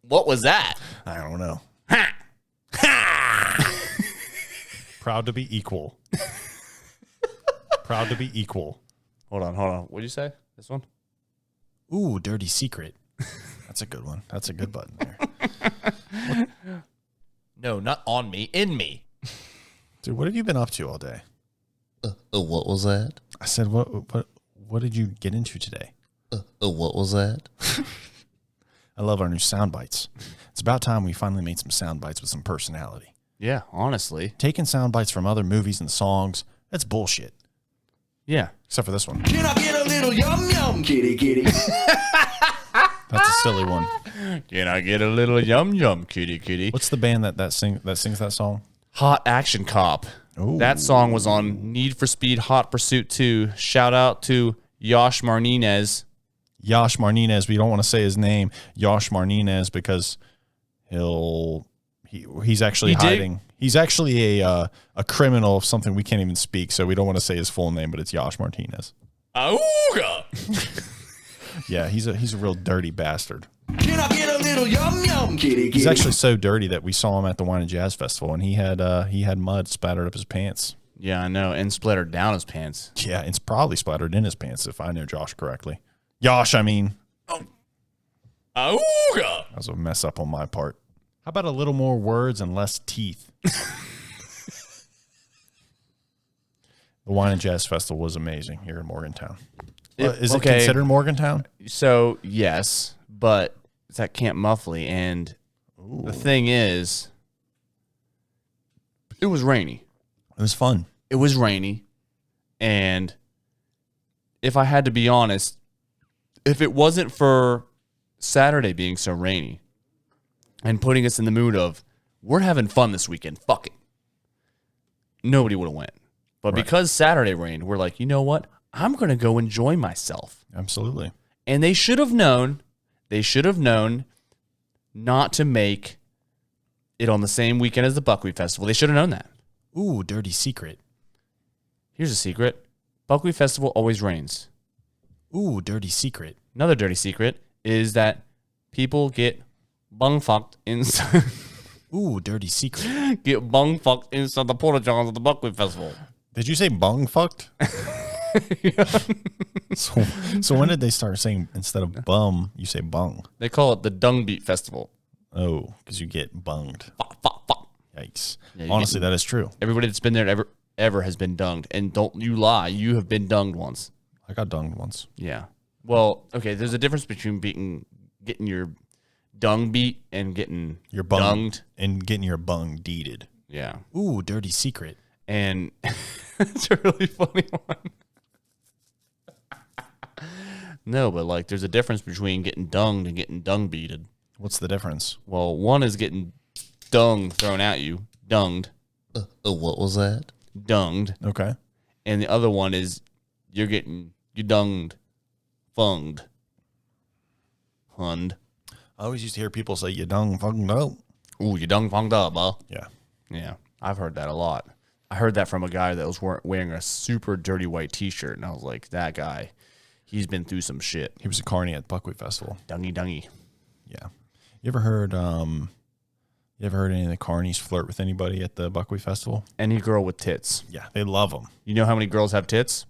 What was that? I don't know. Ha! Proud to be equal. Proud to be equal. Hold on. What'd you say? This one? Ooh, dirty secret. That's a good one. That's a good button there. No, not on me. In me. Dude, what have you been up to all day? What was that? I said, what did you get into today? What was that? I love our new sound bites. It's about time we finally made some sound bites with some personality. Yeah, honestly. Taking sound bites from other movies and songs, that's bullshit. Yeah. Except for this one. Can I get a little yum yum, kitty kitty? That's a silly one. Can I get a little yum yum, kitty kitty? What's the band that sings that song? Hot Action Cop. Ooh. That song was on Need for Speed Hot Pursuit 2. Shout out to Yosh Martinez. Yosh Martinez. We don't want to say his name, Yosh Martinez, because he's actually hiding. He's actually a criminal of something we can't even speak, so we don't want to say his full name, but it's Yosh Martinez. Auga! Yeah, he's a real dirty bastard. Can I get a little yum yum, kitty kitty? He's actually so dirty that we saw him at the Wine and Jazz Festival, and he had mud splattered up his pants. Yeah, I know. And splattered down his pants. Yeah, it's probably splattered in his pants, if I know Josh correctly. Yosh, I mean. Auga! That was a mess up on my part. How about a little more words and less teeth? The Wine and Jazz Festival was amazing here in Morgantown. Is it considered Morgantown? So, yes, but it's at Camp Muffley, and the thing is, it was rainy. It was fun. It was rainy, and if I had to be honest, if it wasn't for Saturday being so rainy and putting us in the mood of, we're having fun this weekend, fuck it, nobody would have went. But because Saturday rained, we're like, you know what? I'm going to go enjoy myself. Absolutely. And they should have known not to make it on the same weekend as the Buckwheat Festival. They should have known that. Ooh, dirty secret. Here's a secret. Buckwheat Festival always rains. Ooh, dirty secret. Another dirty secret is that people get bung fucked inside. Ooh, dirty secret. Get bung fucked inside the porta johns at the Buckwheat Festival. Did you say bung fucked? So when did they start saying instead of bum, you say bung? They call it the Dung Beat Festival. Oh, because you get bunged. Fuck, fuck, fuck. Yikes. Yeah, Honestly, that is true. Everybody that's been there ever has been dunged. And don't you lie, you have been dunged once. I got dunged once. Yeah. Well, okay, there's a difference between getting your dung beat and getting Your dunged. And getting your bung deeded. Yeah. Ooh, dirty secret. And it's a really funny one. No, but like there's a difference between getting dunged and getting dung beated. What's the difference? Well, one is getting dung thrown at you, dunged. What was that? Dunged. Okay. And the other one is you dunged, funged, hund. I always used to hear people say, you dung fucking up. Ooh, you dung funged up, huh? Yeah. Yeah, I've heard that a lot. I heard that from a guy that was wearing a super dirty white T-shirt, and I was like, that guy, he's been through some shit. He was a carny at Buckwheat Festival. Dungy. Yeah. You ever heard any of the carnies flirt with anybody at the Buckwheat Festival? Any girl with tits. Yeah, they love them. You know how many girls have tits?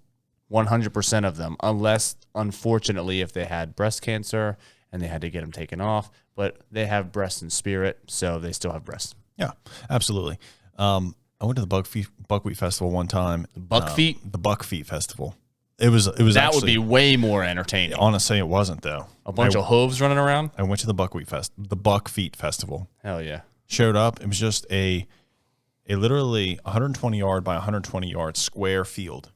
100% of them, unless, unfortunately, if they had breast cancer and they had to get them taken off. But they have breasts in spirit, so they still have breasts. Yeah, absolutely. I went to the Buckwheat Festival one time. The Buckfeet? The Buckfeet Festival. It was that actually, would be way more entertaining. Honestly, it wasn't though. A bunch of hooves running around. I went to the Buckfeet Festival. Hell yeah! Showed up. It was just a literally 120 yard by 120 yard square field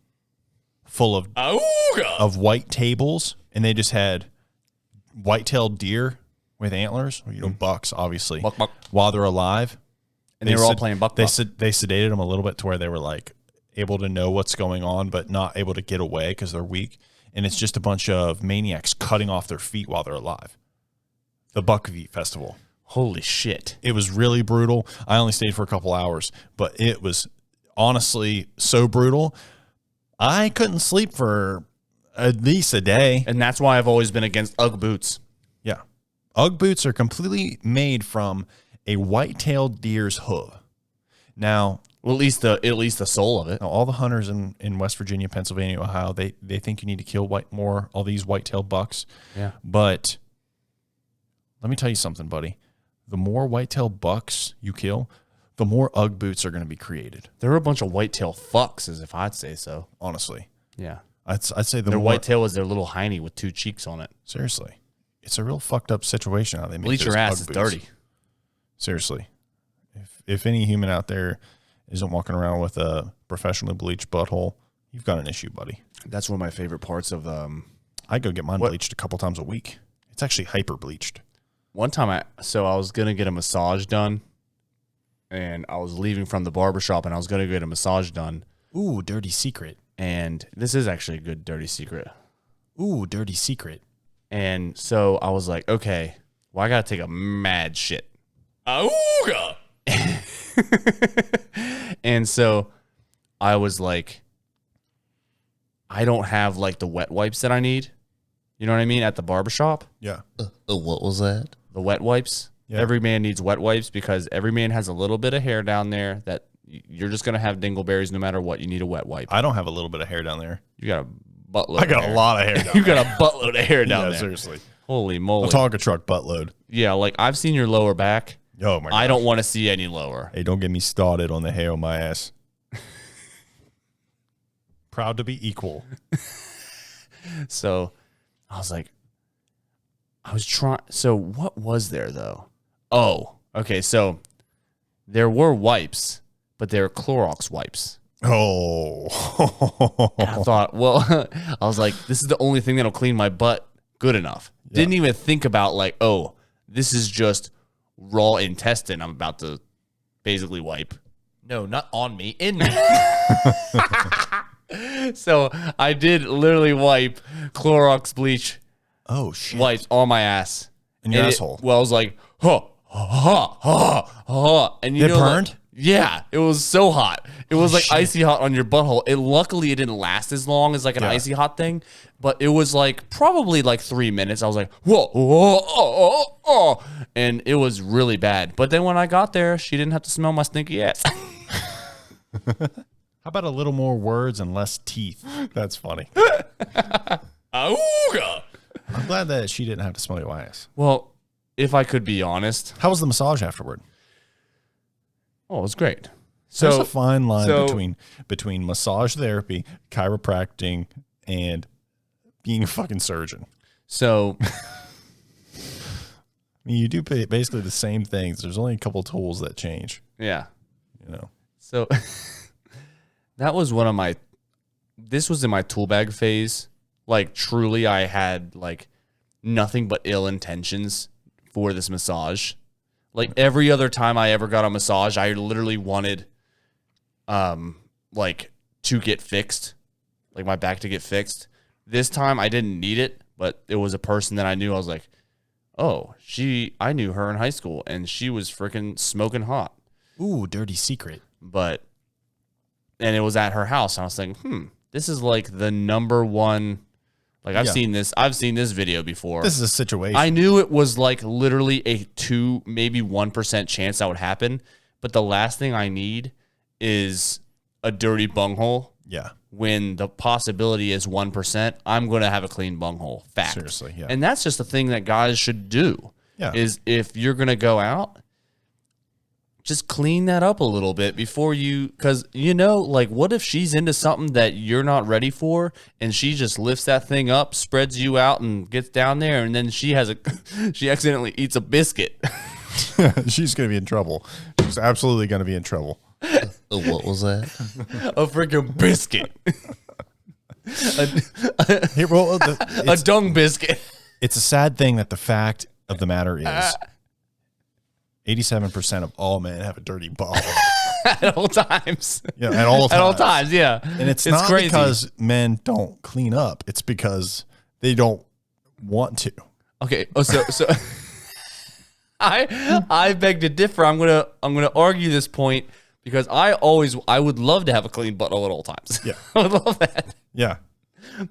full of white tables, and they just had white-tailed deer with antlers, bucks, obviously, buck. while they're alive. And they were all playing buck. They sedated them a little bit to where they were like able to know what's going on, but not able to get away because they're weak. And it's just a bunch of maniacs cutting off their feet while they're alive. The Buckwheat Festival. Holy shit. It was really brutal. I only stayed for a couple hours, but it was honestly so brutal. I couldn't sleep for at least a day. And that's why I've always been against Ugg boots. Yeah. Ugg boots are completely made from a white-tailed deer's hoof. Now, Well, at least the soul of it. now, all the hunters in West Virginia, Pennsylvania, Ohio, they think you need to kill all these white-tailed bucks. Yeah. But let me tell you something, buddy. The more white-tailed bucks you kill, the more Ugg boots are going to be created. They're a bunch of whitetail fucks, as if I'd say so. Honestly, Yeah. I'd say Their whitetail is their little hiney with 2 cheeks on it. Seriously, it's a real fucked up situation how they make Bleach your those ass Ugg is boots. dirty. Seriously, if any human out there isn't walking around with a professionally bleached butthole, you've got an issue, buddy. That's one of my favorite parts of I go get mine bleached a couple times a week. It's actually hyper bleached. one time I was gonna get a massage done, and I was leaving from the barbershop, and I was gonna get a massage done. Ooh, dirty secret. And this is actually a good dirty secret. Ooh, dirty secret. And so I was like, okay, well, I gotta take a mad shit. Auga! And so I was like, I don't have like the wet wipes that I need. You know what I mean? At the barbershop. Yeah. What was that? The wet wipes. Yeah. Every man needs wet wipes because every man has a little bit of hair down there that you're just going to have dingleberries no matter what. You need a wet wipe. I don't have a little bit of hair down there. You got a buttload I got of hair. a lot of hair down You there. got a buttload of hair down Yeah, there. seriously. Holy moly. A Tonka truck buttload. Yeah, like I've seen your lower back. Oh, my God. I don't want to see any lower. Hey, don't get me started on the hair on my ass. Proud to be equal. So I was like, I was trying. So what was there though? Oh, okay. So there were wipes, but they were Clorox wipes. Oh. And I thought, well, I was like, this is the only thing that'll clean my butt good enough. Yeah. Didn't even think about like, oh, this is just raw intestine I'm about to basically wipe. No, not on me, in me. So I did literally wipe Clorox bleach Oh, shit. wipes on my ass. In your And asshole. Well, I was like, huh, huh, huh, huh. And you It know, like- burned? yeah, it was so hot. It was like icy hot on your butthole. Luckily, it didn't last as long as like an icy hot thing, but it was like probably like 3 minutes. I was like, whoa, whoa, oh, oh, oh, and it was really bad. But then when I got there, she didn't have to smell my stinky ass. How about a little more words and less teeth? That's funny. Auga. I'm glad that she didn't have to smell your ass. Well, if I could be honest, How was the massage afterward? oh, it was great. There's So a fine line so- between massage therapy, chiropractic, and being a fucking surgeon. so I mean, you do basically the same things. There's only a couple tools that change, yeah. you know. So that was one of my, this was in my tool bag phase. Like truly I had like nothing but ill intentions for this massage. Like every other time I ever got a massage, I literally wanted like to get fixed, like my back to get fixed. This time I didn't need it, but it was a person that I knew. I was like, oh, I knew her in high school and she was freaking smoking hot. Ooh, dirty secret. But and it was at her house. And I was thinking, this is like the number one. Like I've seen this video before. This is a situation. I knew it was like literally a 2, maybe 1% chance that would happen. But the last thing I need is a dirty bunghole. Yeah. When the possibility is 1%, I'm going to have a clean bunghole. Fact. Seriously, yeah. And that's just the thing that guys should do. Yeah. Is if you're going to go out, just clean that up a little bit before you, because you know, like, what if she's into something that you're not ready for, and she just lifts that thing up, spreads you out, and gets down there, and then she accidentally eats a biscuit. She's going to be in trouble. She's absolutely going to be in trouble. What was that? A freaking biscuit, Here, well, a dung biscuit. it's a sad thing that the fact of the matter is 87% of all men have a dirty ball. At all times. Yeah, at all times. At all times, yeah. And it's not crazy. because men don't clean up. It's because they don't want to. Okay, so I beg to differ. I'm gonna argue this point because I would love to have a clean butthole at all times. Yeah. I would love that. Yeah.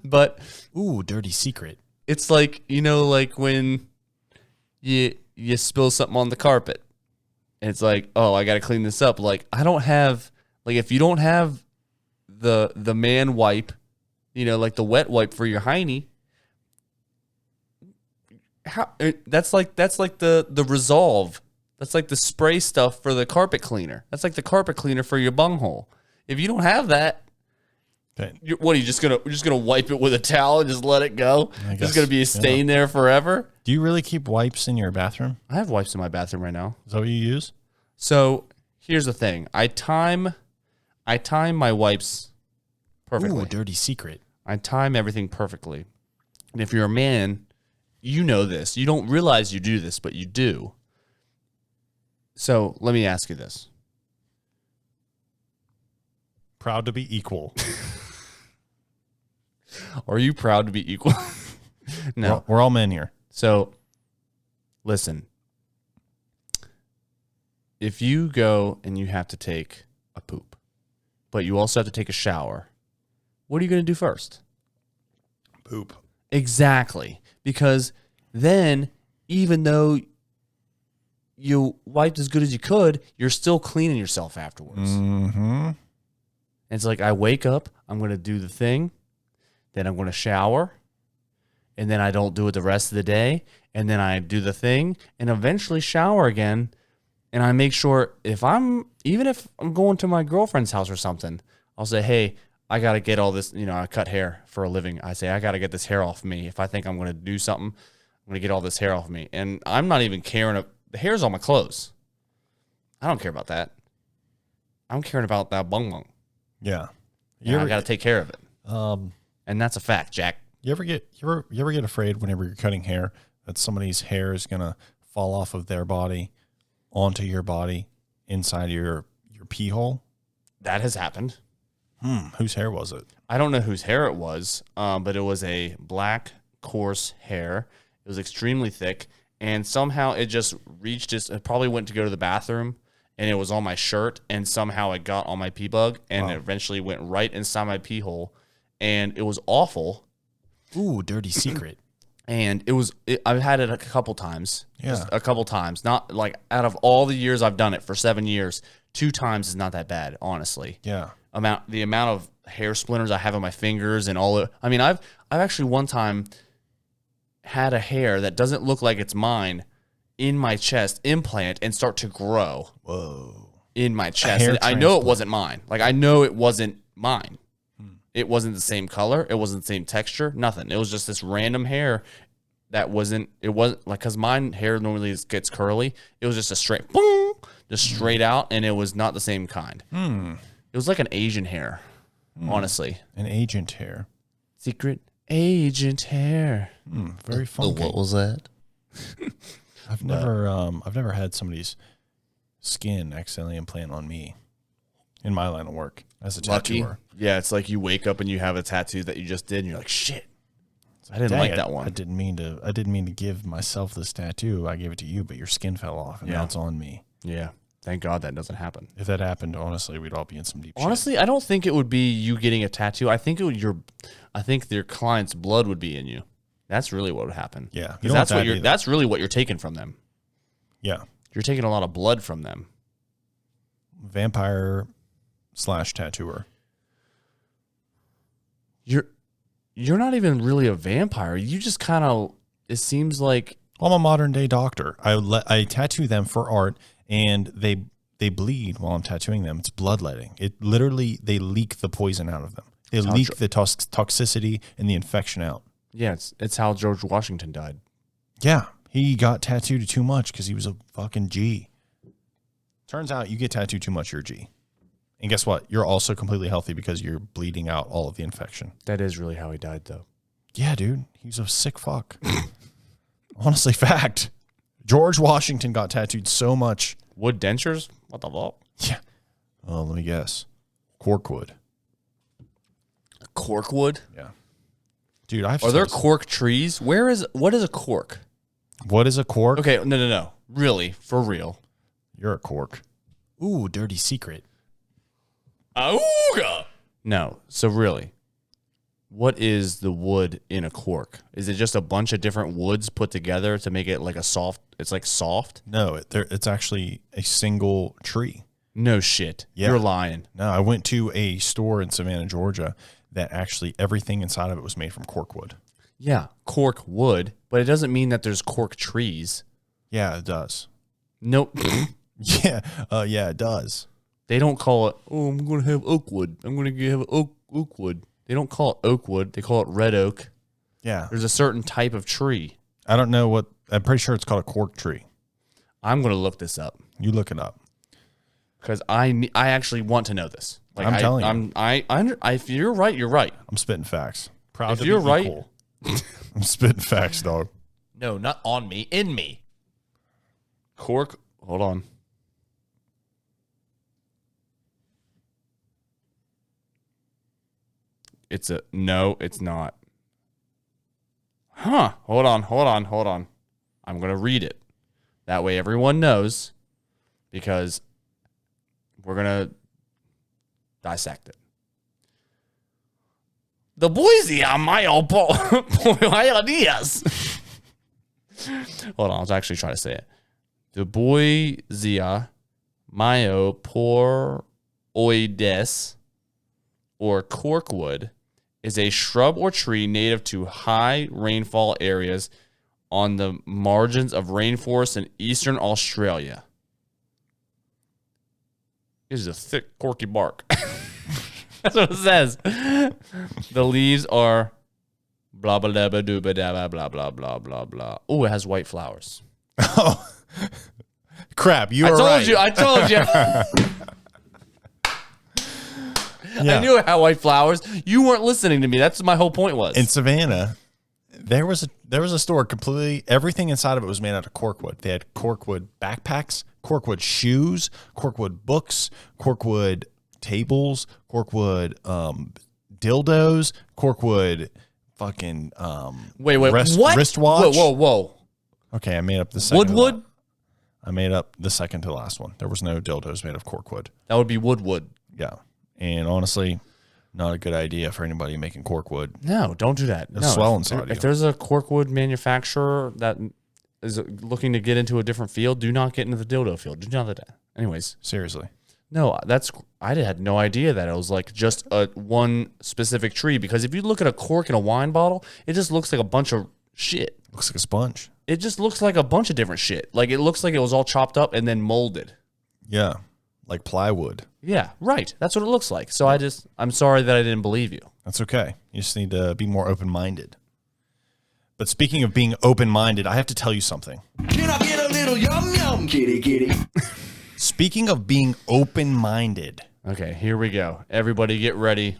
But Ooh, dirty secret. it's like, you know, like when you spill something on the carpet. And it's like, oh, I got to clean this up. Like, I don't have, like, if you don't have the man wipe, like the wet wipe for your hiney, that's like the Resolve. That's like the spray stuff for the carpet cleaner. That's like the carpet cleaner for your bunghole. If you don't have that, what are you just gonna wipe it with a towel and just let it go? There's gonna be a stain there forever. Do you really keep wipes in your bathroom? I have wipes in my bathroom right now. Is that what you use? So here's the thing: I time my wipes perfectly. Ooh, dirty secret. I time everything perfectly. And if you're a man, you know this. You don't realize you do this, but you do. So let me ask you this. Proud to be equal. Are you proud to be equal? No. We're all men here. So listen. If you go and you have to take a poop, but you also have to take a shower, what are you going to do first? Poop. Exactly. Because then, even though you wiped as good as you could, you're still cleaning yourself afterwards. Mm-hmm. And it's like, I wake up, I'm going to do the thing, then I'm going to shower, and then I don't do it the rest of the day, and then I do the thing, and eventually shower again, and I make sure even if I'm going to my girlfriend's house or something, I'll say, hey, I got to get all this, I cut hair for a living. I say, I got to get this hair off me. If I think I'm going to do something, I'm going to get all this hair off me. And I'm not even caring. The hair's on my clothes. I don't care about that. I'm caring about that bung bung. Yeah. I got to take care of it. And that's a fact, Jack. You ever get afraid whenever you're cutting hair that somebody's hair is gonna fall off of their body onto your body inside your pee hole? That has happened. Whose hair was it? I don't know whose hair it was, but it was a black, coarse hair. It was extremely thick, and somehow it just reached it probably went to go to the bathroom, and it was on my shirt, and somehow it got on my pee bug, and it eventually went right inside my pee hole, and it was awful. Ooh, dirty secret. And I've had it a couple times. Yeah. Just a couple times. Not like out of all the years I've done it for 7 years, 2 times is not that bad, honestly. Yeah. The amount of hair splinters I have on my fingers and all. I mean, I've actually one time had a hair that doesn't look like it's mine in my chest implant and start to grow. Whoa. In my chest. And I know it wasn't mine. Like, I know it wasn't mine. It wasn't the same color. It wasn't the same texture. Nothing. It was just this random hair that wasn't like, because mine hair normally gets curly. It was just a straight, boom, just straight out, and it was not the same kind. It was like an Asian hair, honestly. An agent hair. Secret agent hair. Very funky. What was that? I've never had somebody's skin accidentally implant on me in my line of work as a tattooer. Yeah, it's like you wake up and you have a tattoo that you just did, and you're like, shit. I didn't like that one. I didn't mean to give myself this tattoo. I gave it to you, but your skin fell off, and now it's on me. Yeah. Thank God that doesn't happen. If that happened, honestly, we'd all be in some deep shit. Honestly, I don't think it would be you getting a tattoo. I think I think their client's blood would be in you. That's really what would happen. Yeah. Because that's really what you're taking from them. Yeah. You're taking a lot of blood from them. Vampire / tattooer. You're not even really a vampire. You just kind of, it seems like. I'm a modern day doctor. I tattoo them for art, and they bleed while I'm tattooing them. It's bloodletting. It literally, they leak the poison out of them. They leak the toxicity and the infection out. Yeah, it's how George Washington died. Yeah, he got tattooed too much because he was a fucking G. Turns out you get tattooed too much, you're a G. And guess what? You're also completely healthy because you're bleeding out all of the infection. That is really how he died, though. Yeah, dude. He was a sick fuck. Honestly, fact. George Washington got tattooed so much. Wood dentures? What the fuck? Yeah. Oh, let me guess. Corkwood. Corkwood? Yeah. Dude, Are there cork trees? What is a cork? What is a cork? Okay, no. Really, for real. You're a cork. Ooh, dirty secret. Auga! No, so really, What is the wood in a cork? Is it just a bunch of different woods put together to make it like a soft? It's like soft? No, it's actually a single tree. No shit. Yeah. You're lying. No, I went to a store in Savannah, Georgia that actually everything inside of it was made from cork wood. Yeah, cork wood, but it doesn't mean that there's cork trees. Yeah, it does. Nope. Yeah, it does. They don't call it, oh, I'm going to have oak wood. I'm going to have oak wood. They don't call it oak wood. They call it red oak. Yeah. There's a certain type of tree. I don't know what, I'm pretty sure it's called a cork tree. I'm going to look this up. You look it up. Because I actually want to know this. Like, I'm telling you. If you're right, you're right. I'm spitting facts. Proud If to you're be right- equal. I'm spitting facts, dog. No, not on me, in me. Cork, hold on. No, it's not. Huh, hold on. I'm going to read it. That way everyone knows, because we're going to dissect it. The Boise are my ideas. Hold on, I was actually trying to say it. The Boisia myoporoides, or corkwood, is a shrub or tree native to high rainfall areas on the margins of rainforests in eastern Australia. It is a thick, corky bark. That's what it says. The leaves are blah blah blah blah blah blah blah blah blah blah. Oh, it has white flowers. Oh, crap! You I were told right. you. I told you. Yeah. I knew it had white flowers. You weren't listening to me. That's what my whole point was. In Savannah, there was a store completely, everything inside of it was made out of corkwood. They had corkwood backpacks, corkwood shoes, corkwood books, corkwood tables, corkwood dildos, corkwood fucking wait, what? wristwatch. Whoa. Okay, I made up the second. Woodwood? I made up the second to last one. There was no dildos made of corkwood. That would be woodwood. Yeah. And honestly, not a good idea for anybody making corkwood. No, don't do that. It'll swell inside you. If there's a corkwood manufacturer that is looking to get into a different field, do not get into the dildo field. Do not do that. Anyways. Seriously. No, I had no idea that it was like just a one specific tree, because if you look at a cork in a wine bottle, it just looks like a bunch of shit. Looks like a sponge. It just looks like a bunch of different shit. Like, it looks like it was all chopped up and then molded. Yeah. Like plywood. Yeah, right. That's what it looks like. So I'm sorry that I didn't believe you. That's okay. You just need to be more open-minded. But speaking of being open-minded, I have to tell you something. Can I get a little yum yum, kitty kitty? Speaking of being open-minded. Okay, here we go. Everybody get ready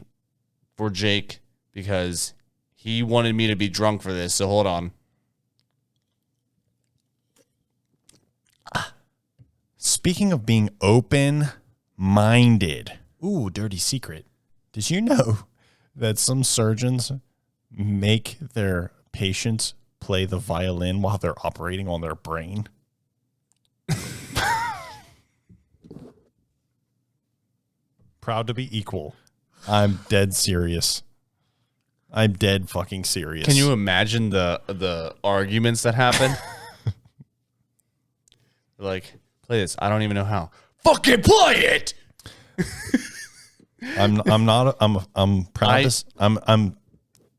for Jake, because he wanted me to be drunk for this. So hold on. Speaking of being open-minded. Ooh, dirty secret. Did you know that some surgeons make their patients play the violin while they're operating on their brain? Proud to be equal. I'm dead serious. I'm dead fucking serious. Can you imagine the arguments that happen? Like, play this. I don't even know how. Fucking play it. I'm proud I'm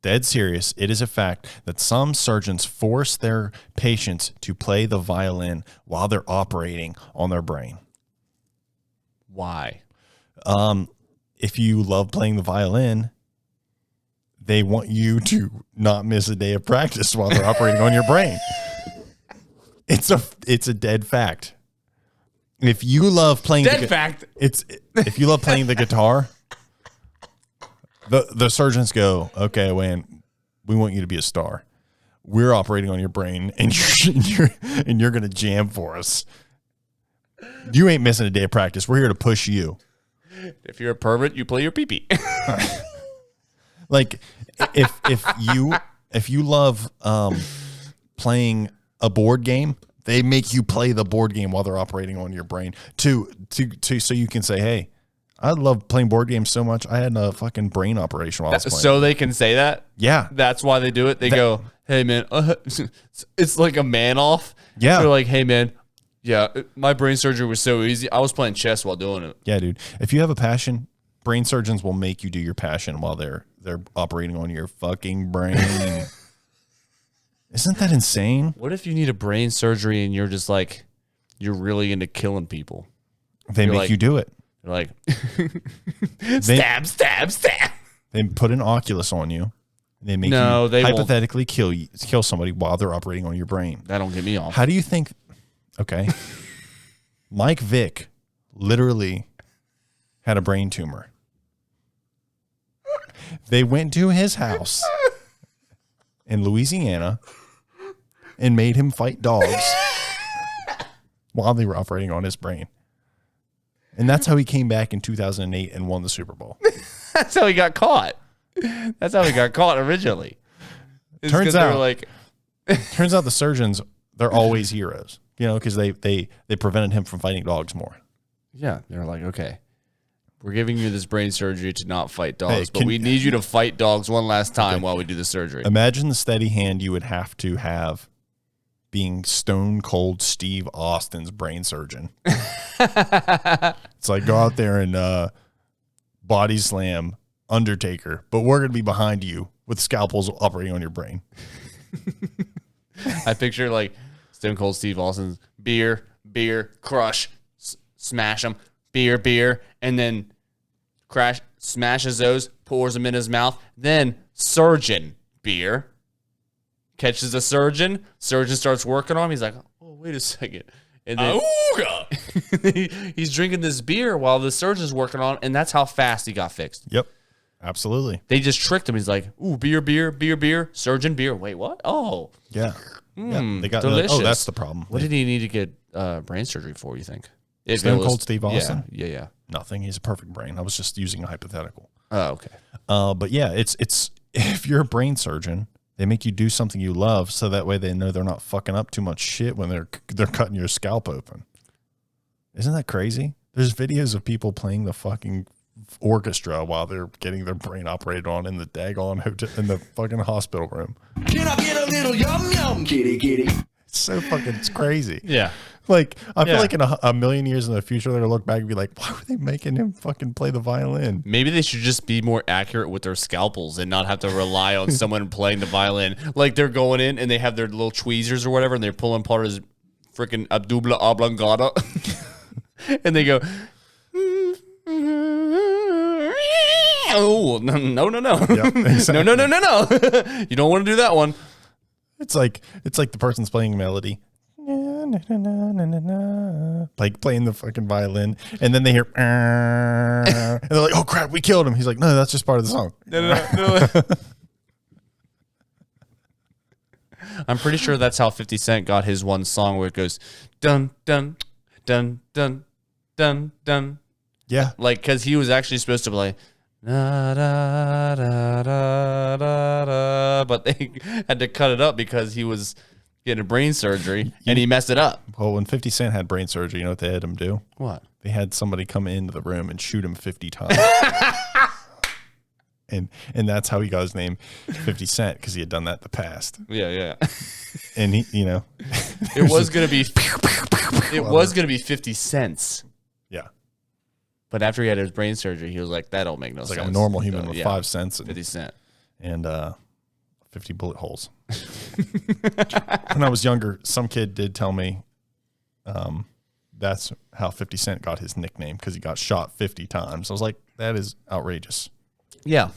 dead serious. It is a fact that some surgeons force their patients to play the violin while they're operating on their brain. Why? If you love playing the violin, they want you to not miss a day of practice while they're operating on your brain. It's a dead fact. If you love playing if you love playing the guitar, the surgeons go, okay, Wayne, we want you to be a star. We're operating on your brain, and you're gonna jam for us. You ain't missing a day of practice. We're here to push you. If you're a pervert, you play your pee-pee. Like if you love playing a board game, they make you play the board game while they're operating on your brain to so you can say, hey, I love playing board games so much. I had a fucking brain operation while I was playing. So they can say that? Yeah. That's why they do it? They go, hey, man, it's like a man off. Yeah. They're like, hey, man, yeah, my brain surgery was so easy. I was playing chess while doing it. Yeah, dude. If you have a passion, brain surgeons will make you do your passion while they're operating on your fucking brain. Isn't that insane? What if you need a brain surgery and you're just like, you're really into killing people? They You're make like- you do it. They're like, stab, stab, stab. They put an Oculus on you. They make No, you they won't. hypothetically kill somebody while they're operating on your brain. That don't get me off. How do you think? Okay. Mike Vick literally had a brain tumor. They went to his house in Louisiana and made him fight dogs while they were operating on his brain. And that's how he came back in 2008 and won the Super Bowl. That's how he got caught. That's how he got caught originally. It's 'cause Turns they were out- like, Turns out the surgeons, they're always heroes, you know, because they prevented him from fighting dogs more. yeah, they're like, okay, we're giving you this brain surgery to not fight dogs, Hey, but we need you to fight dogs one last time while we do the surgery. Imagine the steady hand you would have to have being Stone Cold Steve Austin's brain surgeon. It's like go out there and body slam Undertaker, but we're going to be behind you with scalpels operating on your brain. I picture like Stone Cold Steve Austin's beer, crush, smash him, beer, and then crash, smashes those, pours them in his mouth, then surgeon, beer, catches a surgeon starts working on him. He's like, oh, wait a second. And then he's drinking this beer while the surgeon's working on him, and that's how fast he got fixed. Yep, absolutely. They just tricked him. He's like, ooh, beer, surgeon, beer. Wait, what? Oh, Yeah. Yeah, they got delicious. oh, that's the problem. What did he need to get brain surgery for, you think? If Stone it was- Cold Steve Austin? Yeah. Nothing. He's a perfect brain. I was just using a hypothetical. Oh, okay. But yeah, it's if you're a brain surgeon, they make you do something you love, so that way they know they're not fucking up too much shit when they're cutting your scalp open. Isn't that crazy? There's videos of people playing the fucking orchestra while they're getting their brain operated on in the daggone hotel, in the fucking hospital room. Can I get a little yum yum, kitty kitty? It's so fucking it's crazy. Yeah. Like I feel Yeah. like in a million years in the future, they're gonna look back and be like, why were they making him fucking play the violin? Maybe they should just be more accurate with their scalpels and not have to rely on someone playing the violin. Like they're going in and they have their little tweezers or whatever, and they're pulling part of his freaking abdubla oblongata. And they go, oh, no. Yep, exactly. No. You don't want to do that one. It's like the person's playing melody, like playing the fucking violin, and then they hear, and they're like, "Oh crap, we killed him." He's like, "No, that's just part of the song." No. I'm pretty sure that's how 50 Cent got his one song where it goes dun dun dun dun dun dun. Yeah, Like, because he was actually supposed to play da, da, da, da, da, da, but they had to cut it up because he was getting brain surgery and he messed it up. well, when 50 Cent had brain surgery, you know what they had him do? What? They had somebody come into the room and shoot him 50 times. And that's how he got his name 50 Cent, because he had done that in the past. Yeah. And he, you know, It was gonna be 50 cents. yeah. But after he had his brain surgery, he was like, that don't make no It's sense. like I'm a normal human So, with yeah, 5 cents 50 Cent. and 50 bullet holes. When I was younger, some kid did tell me that's how 50 Cent got his nickname, because he got shot 50 times. I was like, that is outrageous. Yeah.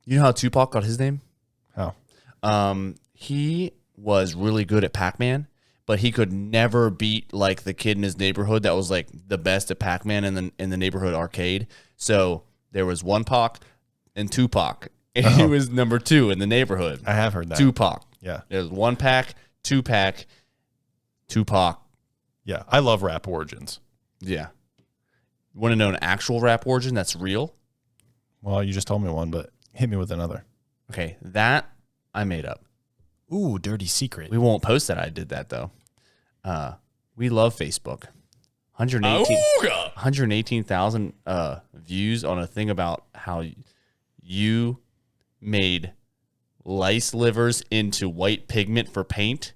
You know how Tupac got his name? How? He was really good at Pac-Man, but he could never beat like the kid in his neighborhood that was like the best at Pac-Man in the neighborhood arcade. So there was one Pac and Tupac, and he was number 2 in the neighborhood. I have heard that. Tupac. Yeah. There's 1 pack, 2 pack, Tupac. Yeah. I love rap origins. Yeah. You want to know an actual rap origin that's real? Well, you just told me one, but hit me with another. Okay, that I made up. Ooh, dirty secret. We won't post that I did that though. We love Facebook. 118,000 views on a thing about how you made lice livers into white pigment for paint,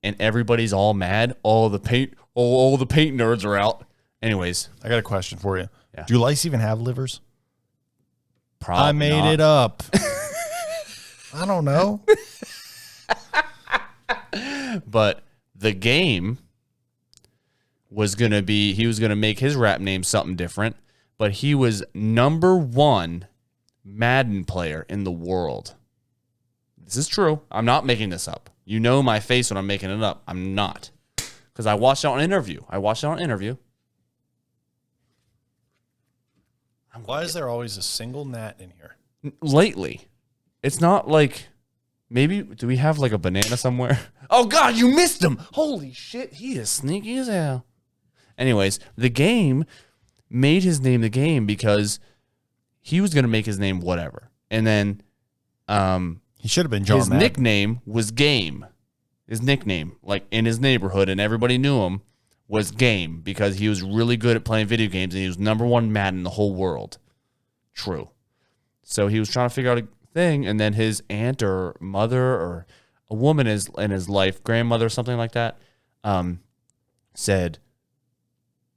and everybody's all mad. All the paint nerds are out. Anyways, I got a question for you. Yeah. Do lice even have livers? probably I made not. it up. I don't know. But the game was going to be, he was going to make his rap name something different, but he was #1 Madden player in the world. This is true. I'm not making this up. You know my face when I'm making it up. I'm not. Because I watched it on an interview. Why is there always a single gnat in here? Lately. It's not like, maybe, do we have like a banana somewhere? Oh, God, you missed him. Holy shit, he is sneaky as hell. Anyways, the game made his name the game because he was going to make his name whatever. And then He should have been John his Madden. nickname was Game. His nickname, like in his neighborhood, and everybody knew him, was Game because he was really good at playing video games and he was #1 Madden in the whole world. True. So he was trying to figure out a thing, and then his aunt or mother or a woman in his life, grandmother or something like that, said,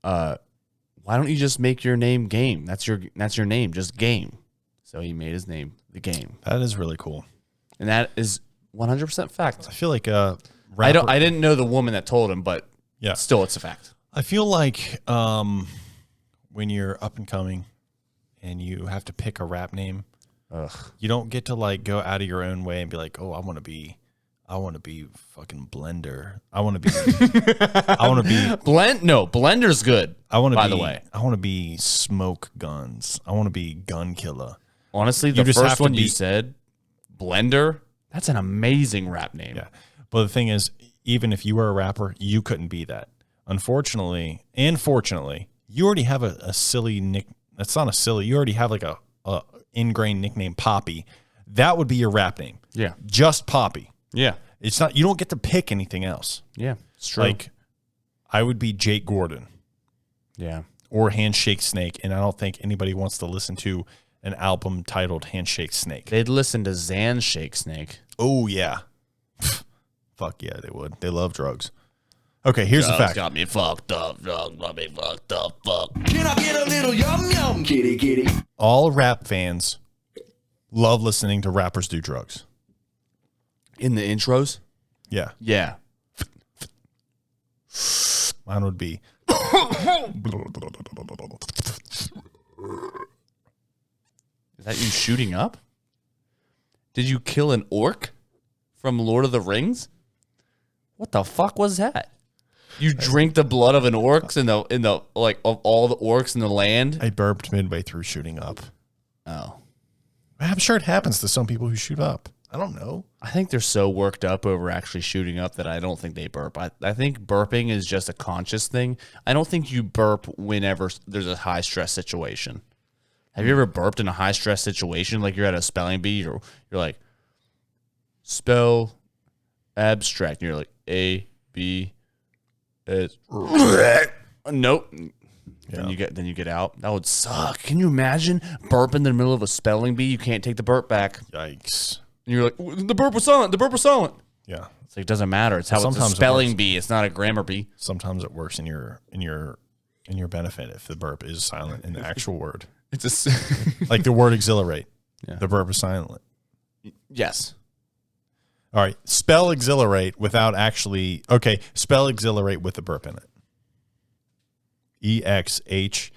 why don't you just make your name Game? That's your name, just Game. So he made his name the Game. That is really cool. And that is 100% fact. I feel like I didn't know the woman that told him, but Yeah. still it's a fact. I feel like when you're up and coming and you have to pick a rap name, you don't get to like go out of your own way and be like, oh, I want to be fucking Blender. Blender's good. By the way. I want to be Smoke Guns. I want to be Gun Killer. Honestly, the just have first to one be- you said, Blender, that's an amazing rap name. Yeah. But the thing is, even if you were a rapper, you couldn't be that. Unfortunately, and fortunately, you already have a silly nick. That's not a silly. You already have like a ingrained nickname, Poppy. That would be your rap name. Yeah. Just Poppy. Yeah. It's not. You don't get to pick anything else. Yeah. It's true. Like, I would be Jake Gordon yeah. or Handshake Snake, and I don't think anybody wants to listen to an album titled Handshake Snake. They'd listen to Zan Shake Snake. Oh yeah. Fuck yeah, they would. They love drugs. Okay, here's the fact. Got me fucked up. Drugs got me fucked up. Fuck. Can I get a little yum yum, kitty kitty? All rap fans love listening to rappers do drugs. In the intros? Yeah. Yeah. Mine would be. Is that you shooting up? Did you kill an orc from Lord of the Rings? What the fuck was that? You drink the blood of an orcs in the like of all the orcs in the land? I burped midway through shooting up. Oh. I'm sure it happens to some people who shoot up. I don't know. I think they're so worked up over actually shooting up that I don't think they burp. I think burping is just a conscious thing. I don't think you burp whenever there's a high stress situation. Have you ever burped in a high stress situation? Like you're at a spelling bee or you're like, spell abstract. And you're like, A, B, S. Nope. Yeah. Then you get out. That would suck. Can you imagine burping in the middle of a spelling bee? You can't take the burp back. Yikes. And you're like, the burp was silent. The burp was silent. Yeah. It's like, it doesn't matter. It's how it's a Sometimes it spelling works. bee. It's not a grammar bee. Sometimes it works in your benefit if the burp is silent in the actual word. It's a Like the word exhilarate. Yeah. The burp is silent. yes. All right. Spell exhilarate without actually. Okay. Spell exhilarate with the burp in it. EXHILERATE.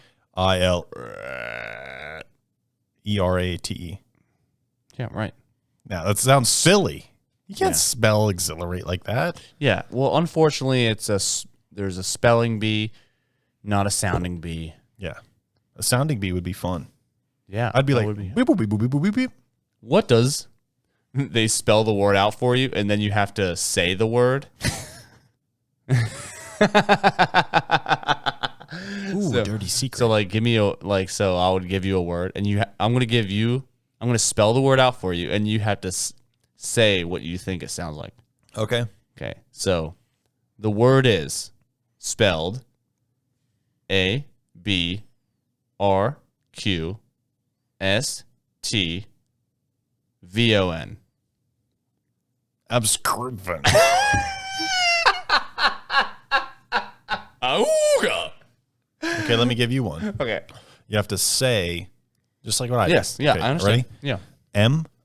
Yeah. Right. Now that sounds silly. You can't Yeah. spell exhilarate like that. Yeah. Well, unfortunately, there's a spelling bee, not a sounding bee. Yeah. A sounding bee would be fun. Yeah. I'd be that like, would be- beep, boop, beep, boop, beep, boop, beep, beep. what does they spell the word out for you, and then you have to say the word? Ooh, So- dirty secret. So like, give me so I would give you a word, and I'm gonna spell the word out for you, and you have to say what you think it sounds like. Okay. Okay, so the word is spelled A B R Q S T V O N. Abscriven. Auga. Okay, let me give you one. Okay. You have to say, just like what I did. Yes. Yeah, Okay, I understand. Ready? Yeah.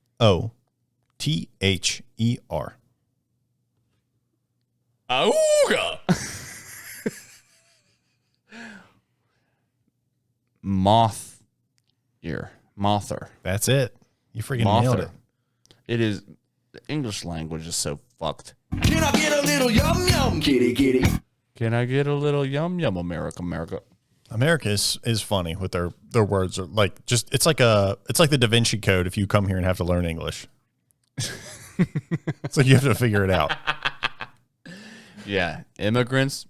MOTHER. Auga. Moth ear. Mother. That's it. You freaking nailed Mother. it. It is, the English language is so fucked. Can I get a little yum yum, kitty kitty? Can I get a little yum yum, America? America is funny with their words. Are like just it's like the Da Vinci Code if you come here and have to learn English. It's like you have to figure it out. Yeah, immigrants.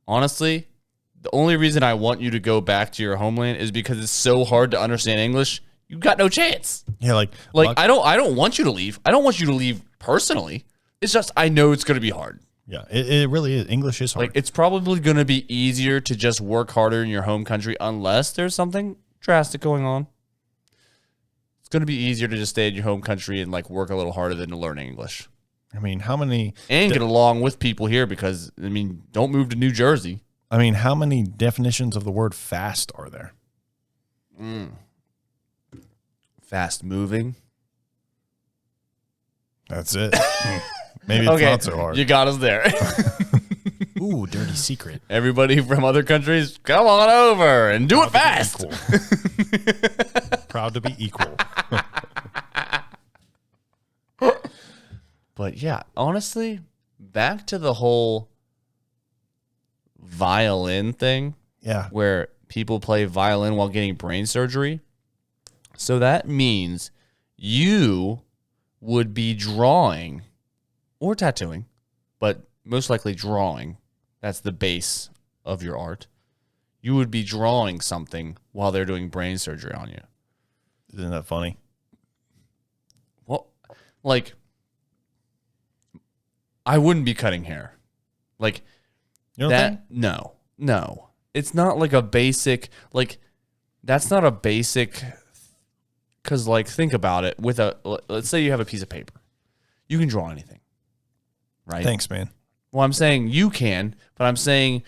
Honestly, the only reason I want you to go back to your homeland is because it's so hard to understand English. You got no chance. Yeah, like I don't want you to leave. I don't want you to leave personally. It's just I know it's going to be hard. yeah, it really is. English is hard. Like it's probably going to be easier to just work harder in your home country unless there's something drastic going on. It's going to be easier to just stay in your home country and like work a little harder than to learn English. I mean, how many And get along with people here because I mean, don't move to New Jersey. I mean, how many definitions of the word fast are there? Fast moving. That's it. Maybe it's not so hard. You got us there. Ooh, dirty secret. Everybody from other countries, come on over and do it fast. Proud to be equal. But yeah, honestly, back to the whole violin thing Yeah. where people play violin while getting brain surgery. So that means you would be drawing or tattooing, but most likely drawing. That's the base of your art. You would be drawing something while they're doing brain surgery on you. Isn't that funny? Well, like, I wouldn't be cutting hair. Like, You know that, no. It's not like a basic, like, that's not a basic, because, like, think about it. Let's say you have a piece of paper. You can draw anything, right? Thanks, man. Well, I'm saying you can, but I'm saying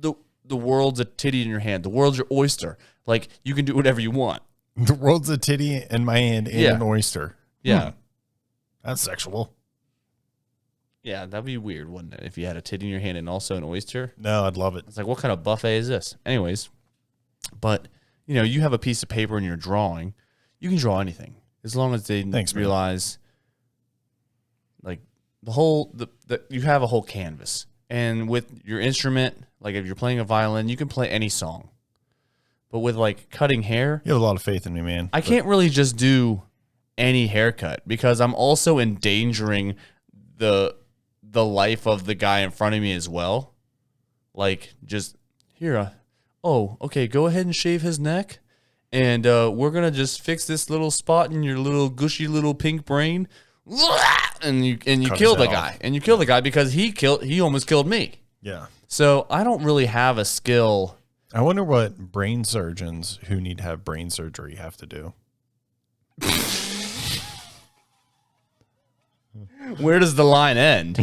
the world's a titty in your hand. The world's your oyster. Like, you can do whatever you want. The world's a titty in my hand and Yeah. an oyster. Yeah. That's sexual. Yeah, that'd be weird, wouldn't it? If you had a titty in your hand and also an oyster. No, I'd love it. It's like, what kind of buffet is this? Anyways, but, you know, you have a piece of paper and you're drawing. You can draw anything as long as they Thanks, man. realize, like, you have a whole canvas. And with your instrument, like if you're playing a violin, you can play any song. But with, like, cutting hair, You have a lot of faith in me, man. I can't really just do any haircut because I'm also endangering the life of the guy in front of me as well. Like, just here, okay, go ahead and shave his neck, and we're gonna just fix this little spot in your little gushy little pink brain, and you Cut kill his the head guy, off. and you kill the guy because he almost killed me. Yeah. So I don't really have a skill. I wonder what brain surgeons who need to have brain surgery have to do. Where does the line end?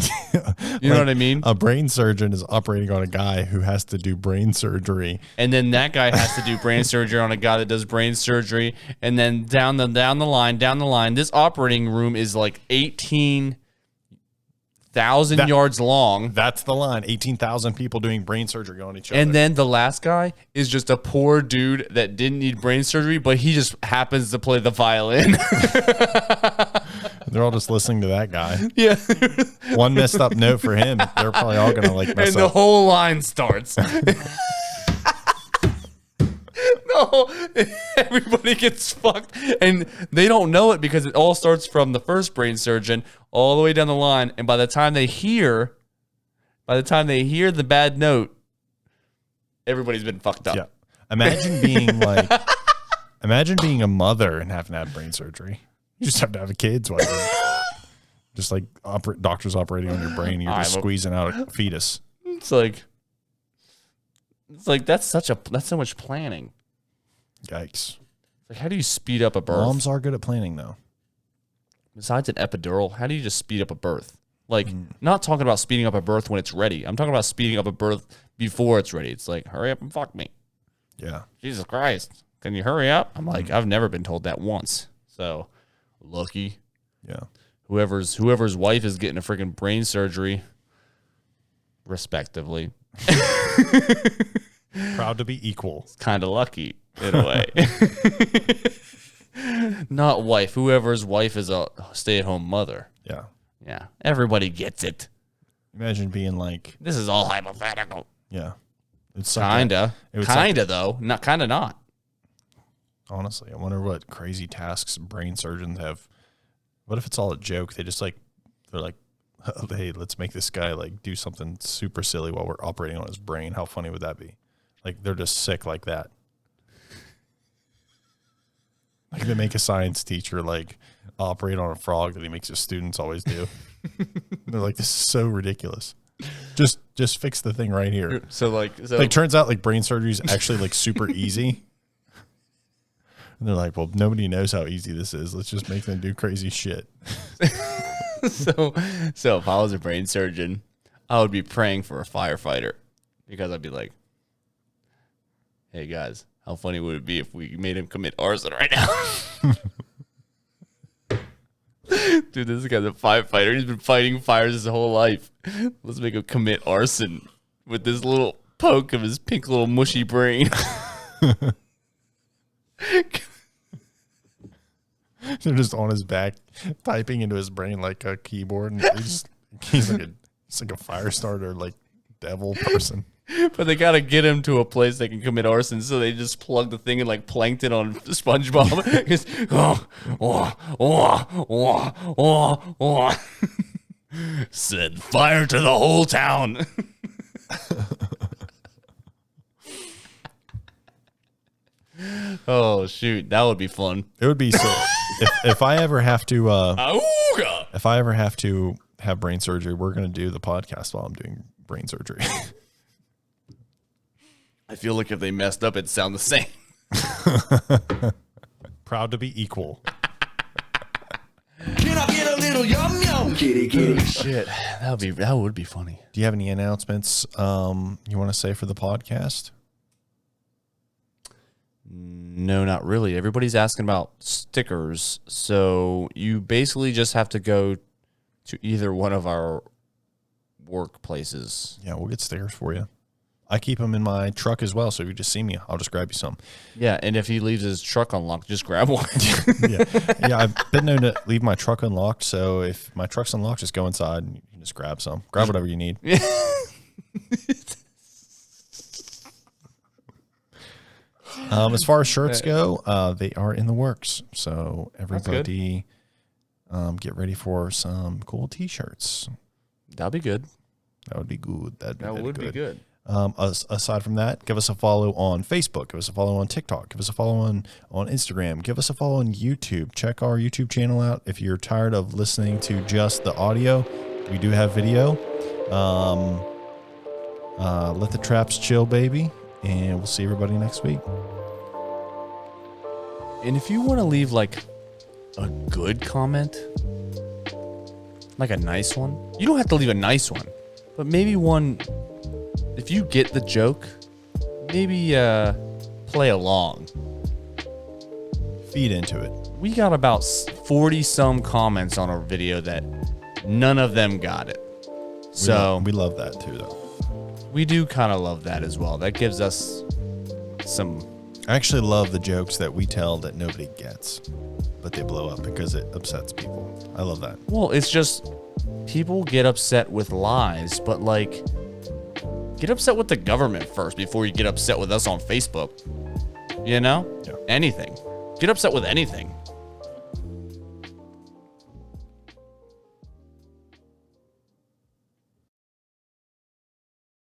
You know what I mean? A brain surgeon is operating on a guy who has to do brain surgery. And then that guy has to do brain surgery on a guy that does brain surgery. And then down the line, this operating room is like 18,000 yards long. That's the line. 18,000 people doing brain surgery on each other. And then the last guy is just a poor dude that didn't need brain surgery, but he just happens to play the violin. They're all just listening to that guy. Yeah. One messed up note for him. They're probably all going to like mess And the up. whole line starts. No, everybody gets fucked, and they don't know it because it all starts from the first brain surgeon all the way down the line. And by the time they hear the bad note, everybody's been fucked up. Yeah. Imagine being a mother and having to have brain surgery. You just have to have kids while you're just like doctors operating on your brain. You're just squeezing out a fetus. It's like, It's like that's so much planning. Yikes. Like, how do you speed up a birth? Moms are good at planning, though. Besides an epidural, how do you just speed up a birth? Like, not talking about speeding up a birth when it's ready. I'm talking about speeding up a birth before it's ready. It's like, hurry up and fuck me. Yeah. Jesus Christ. Can you hurry up? I'm like, I've never been told that once. So, lucky. Yeah. Whoever's wife is getting a freaking brain surgery, respectively. Proud to be equal. Kind of lucky in a way. Not wife. Whoever's wife is a stay-at-home mother. Yeah. Yeah. Everybody gets it. Imagine being like, This is all hypothetical. yeah. It's Kinda. It would Kinda, though. Not kinda not. Honestly, I wonder what crazy tasks brain surgeons have. What if it's all a joke? They're like, hey, let's make this guy like do something super silly while we're operating on his brain. How funny would that be? Like they're just sick like that. Like they make a science teacher like operate on a frog that he makes his students always do. They're like, this is so ridiculous. Just fix the thing right here. So Turns out like brain surgery is actually like super easy. And they're like, well, nobody knows how easy this is. Let's just make them do crazy shit. so if I was a brain surgeon, I would be praying for a firefighter because I'd be like, hey guys, how funny would it be if we made him commit arson right now? Dude, this guy's a firefighter. He's been fighting fires his whole life. Let's make him commit arson with this little poke of his pink little mushy brain. They're just on his back, typing into his brain like a keyboard, and he's like a fire starter, like devil person. But they gotta get him to a place that can commit arson, so they just plug the thing in like plankton on SpongeBob. Set fire to the whole town. Oh shoot, that would be fun. It would be so. If I ever have to, Auga! if I ever have to have brain surgery, we're gonna do the podcast while I'm doing brain surgery. I feel like if they messed up, it'd sound the same. Proud to be equal. Can I get a little yum yum, kitty kitty? Shit, that would be funny. Do you have any announcements you want to say for the podcast? No, not really. Everybody's asking about stickers, so you basically just have to go to either one of our workplaces. Yeah, we'll get stickers for you. I keep them in my truck as well, so if you just see me, I'll just grab you some. Yeah, and if he leaves his truck unlocked, just grab one. Yeah, I've been known to leave my truck unlocked, so if my truck's unlocked, just go inside and you can just grab some. Grab whatever you need. As far as shirts go, they are in the works, so everybody get ready for some cool T-shirts. That'll be good. That would be good. That would be good. Aside from that, give us a follow on Facebook. Give us a follow on TikTok. Give us a follow on Instagram. Give us a follow on YouTube. Check our YouTube channel out. If you're tired of listening to just the audio, we do have video. Let the traps chill, baby. And we'll see everybody next week. And if you want to leave like a good comment, like a nice one, you don't have to leave a nice one, but maybe one. If you get the joke, maybe play along. Feed into it. We got about 40 some comments on our video that none of them got it. So we love that too, though. We do kind of love that as well. That gives us some. I actually love the jokes that we tell that nobody gets, but they blow up because it upsets people. I love that. Well, it's just people get upset with lies, but like, get upset with the government first before you get upset with us on Facebook. You know? Yeah. Anything. Get upset with anything.